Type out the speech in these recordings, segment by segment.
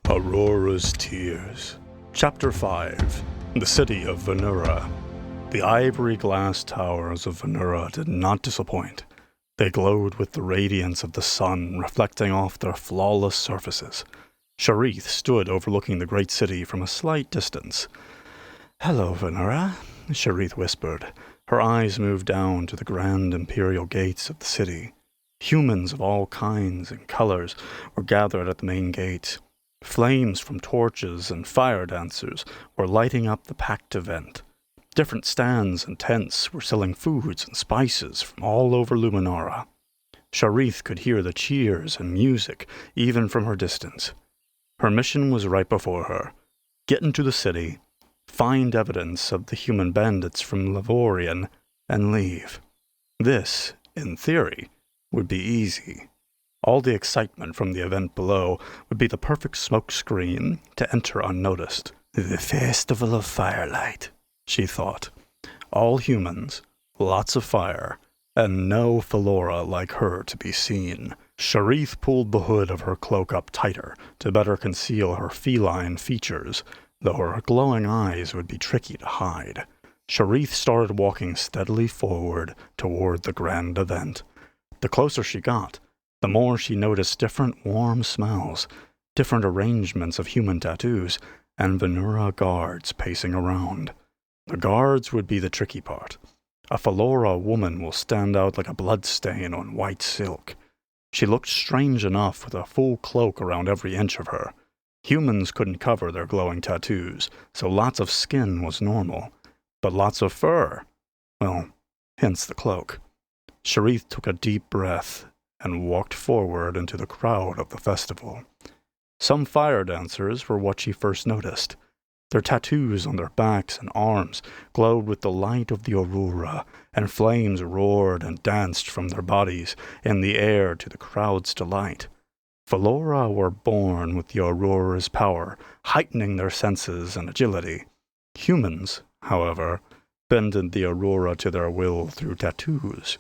Aurora's Tears. Chapter 5. The City of Vanira. The ivory glass towers of Vanira did not disappoint. They glowed with the radiance of the sun reflecting off their flawless surfaces. Sheerith stood overlooking the great city from a slight distance. "Hello, Vanira," Sheerith whispered. Her eyes moved down to the grand imperial gates of the city. Humans of all kinds and colors were gathered at the main gate. Flames from torches and fire dancers were lighting up the packed event. Different stands and tents were selling foods and spices from all over Luminara. Sheerith could hear the cheers and music even from her distance. Her mission was right before her. Get into the city, find evidence of the human bandits from Lavorian, and leave. This, in theory, would be easy. All the excitement from the event below would be the perfect smokescreen to enter unnoticed. The Festival of Firelight, she thought. All humans, lots of fire, and no Felora like her to be seen. Sheerith pulled the hood of her cloak up tighter to better conceal her feline features, though her glowing eyes would be tricky to hide. Sheerith started walking steadily forward toward the grand event. The closer she got, the more she noticed different warm smells, different arrangements of human tattoos, and Vanira guards pacing around. The guards would be the tricky part. A Felora woman will stand out like a bloodstain on white silk. She looked strange enough with a full cloak around every inch of her. Humans couldn't cover their glowing tattoos, so lots of skin was normal. But lots of fur, well, hence the cloak. Sheerith took a deep breath and walked forward into the crowd of the festival. Some fire dancers were what she first noticed. Their tattoos on their backs and arms glowed with the light of the aurora, and flames roared and danced from their bodies in the air to the crowd's delight. Felora were born with the aurora's power, heightening their senses and agility. Humans, however, bended the aurora to their will through tattoos.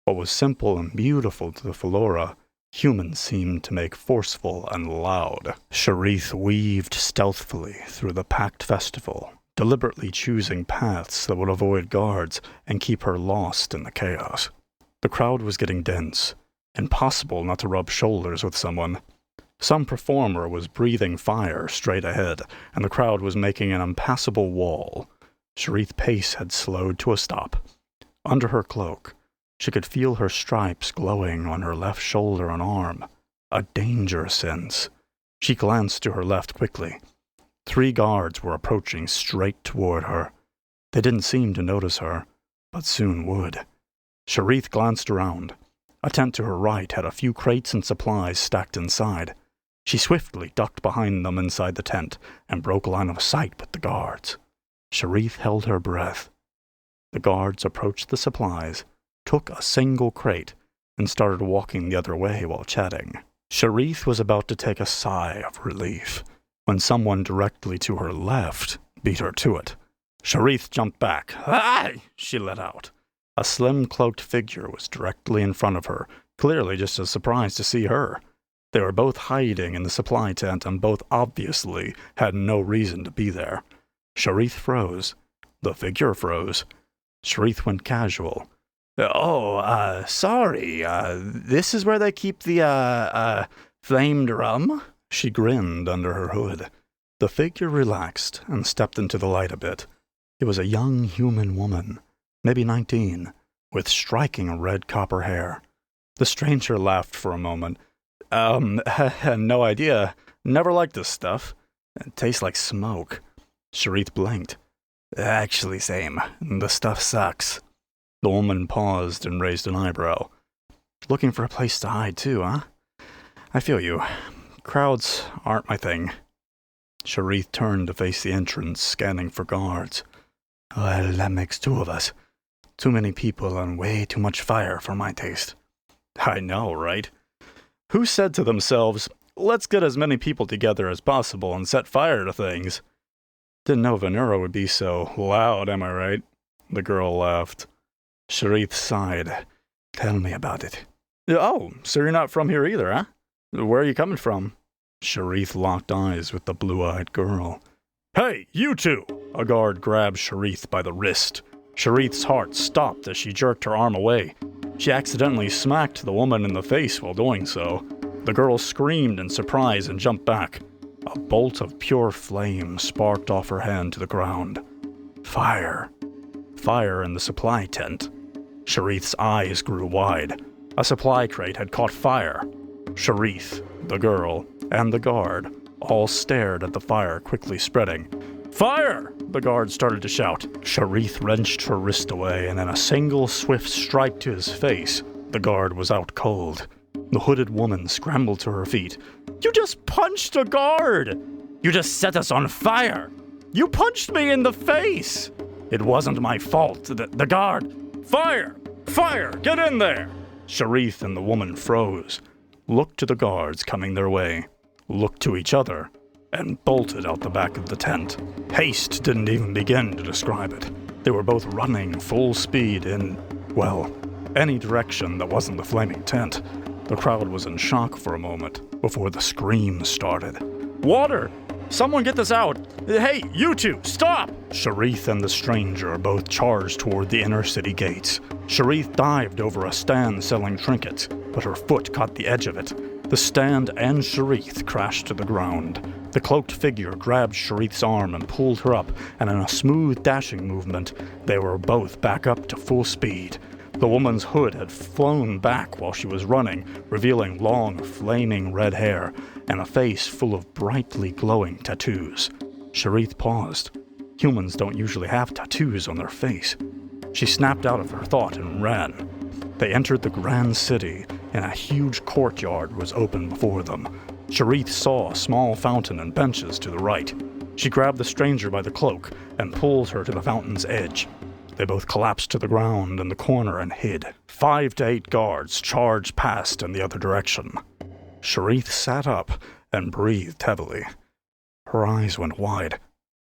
What was simple and beautiful to the Felora, humans seemed to make forceful and loud. Sheerith weaved stealthily through the packed festival, deliberately choosing paths that would avoid guards and keep her lost in the chaos. The crowd was getting dense. Impossible not to rub shoulders with someone. Some performer was breathing fire straight ahead, and the crowd was making an impassable wall. Sheerith's pace had slowed to a stop. Under her cloak, she could feel her stripes glowing on her left shoulder and arm. A danger sense. She glanced to her left quickly. 3 guards were approaching straight toward her. They didn't seem to notice her, but soon would. Sheerith glanced around. A tent to her right had a few crates and supplies stacked inside. She swiftly ducked behind them inside the tent and broke line of sight with the guards. Sheerith held her breath. The guards approached the supplies, took a single crate, and started walking the other way while chatting. Sheerith was about to take a sigh of relief when someone directly to her left beat her to it. Sheerith jumped back. "Aye!" she let out. A slim cloaked figure was directly in front of her, clearly just as surprised to see her. They were both hiding in the supply tent and both obviously had no reason to be there. Sheerith froze. The figure froze. Sheerith went casual. Sorry, this is where they keep the, flamed rum?" She grinned under her hood. The figure relaxed and stepped into the light a bit. It was a young human woman, maybe 19, with striking red copper hair. The stranger laughed for a moment. No idea. Never liked this stuff. It tastes like smoke." Sheerith blinked. "Actually, same. The stuff sucks." The woman paused and raised an eyebrow. "Looking for a place to hide, too, huh? I feel you. Crowds aren't my thing." Sheerith turned to face the entrance, scanning for guards. "Well, that makes 2 of us. Too many people and way too much fire for my taste." "I know, right? Who said to themselves, let's get as many people together as possible and set fire to things? Didn't know Vanira would be so loud, am I right?" The girl laughed. Sheerith sighed. "Tell me about it." "Oh, so you're not from here either, huh? Where are you coming from?" Sheerith locked eyes with the blue-eyed girl. "Hey, you two!" A guard grabbed Sheerith by the wrist. Sheerith's heart stopped as she jerked her arm away. She accidentally smacked the woman in the face while doing so. The girl screamed in surprise and jumped back. A bolt of pure flame sparked off her hand to the ground. Fire. Fire in the supply tent. Sheerith's eyes grew wide. A supply crate had caught fire. Sheerith, the girl, and the guard all stared at the fire quickly spreading. "Fire!" the guard started to shout. Sheerith wrenched her wrist away, and in a single swift strike to his face, the guard was out cold. The hooded woman scrambled to her feet. "You just punched a guard! You just set us on fire! You punched me in the face! It wasn't my fault. The guard... Fire! Fire! Get in there!" Sheerith and the woman froze, looked to the guards coming their way, looked to each other, and bolted out the back of the tent. Haste didn't even begin to describe it. They were both running full speed in, well, any direction that wasn't the flaming tent. The crowd was in shock for a moment before the screams started. "Water! Someone get this out! Hey, you two, stop!" Sheerith and the stranger both charged toward the inner city gates. Sheerith dived over a stand selling trinkets, but her foot caught the edge of it. The stand and Sheerith crashed to the ground. The cloaked figure grabbed Sheerith's arm and pulled her up, and in a smooth dashing movement, they were both back up to full speed. The woman's hood had flown back while she was running, revealing long, flaming red hair and a face full of brightly glowing tattoos. Sheerith paused. Humans don't usually have tattoos on their face. She snapped out of her thought and ran. They entered the grand city, and a huge courtyard was open before them. Sheerith saw a small fountain and benches to the right. She grabbed the stranger by the cloak and pulled her to the fountain's edge. They both collapsed to the ground in the corner and hid. 5 to 8 guards charged past in the other direction. Sheerith sat up and breathed heavily. Her eyes went wide.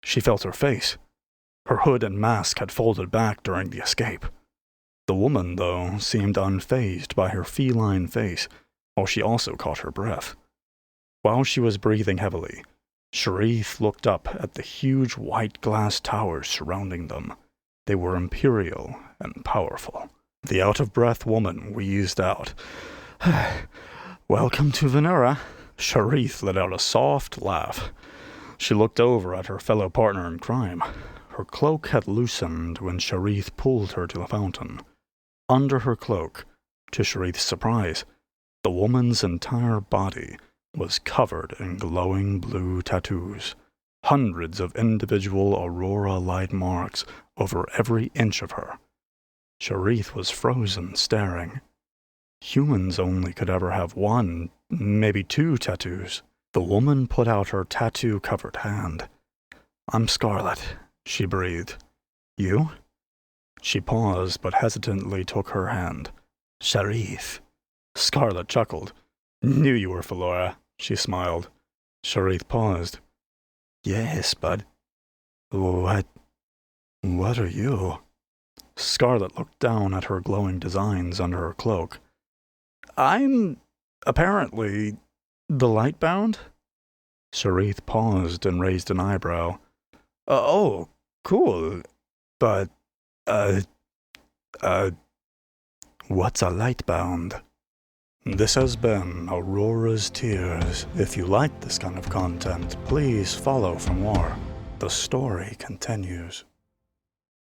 She felt her face. Her hood and mask had folded back during the escape. The woman, though, seemed unfazed by her feline face, while she also caught her breath. While she was breathing heavily, Sheerith looked up at the huge white glass towers surrounding them. They were imperial and powerful. The out-of-breath woman wheezed out. "Welcome to Vanira." Sheerith let out a soft laugh. She looked over at her fellow partner in crime. Her cloak had loosened when Sheerith pulled her to the fountain. Under her cloak, to Sheerith's surprise, the woman's entire body was covered in glowing blue tattoos. Hundreds of individual aurora light marks over every inch of her. Sheerith was frozen, staring. Humans only could ever have 1, maybe 2 tattoos. The woman put out her tattoo-covered hand. "I'm Scarlet," she breathed. "You?" She paused, but hesitantly took her hand. "Sheerith." Scarlet chuckled. "Knew you were Felora," she smiled. Sheerith paused. "Yes, but... What are you?" Scarlet looked down at her glowing designs under her cloak. "I'm... apparently... the Lightbound?" Sheerith paused and raised an eyebrow. Oh, cool. But, what's a Lightbound?" This has been Aurora's Tears. If you like this kind of content, please follow for more. The story continues.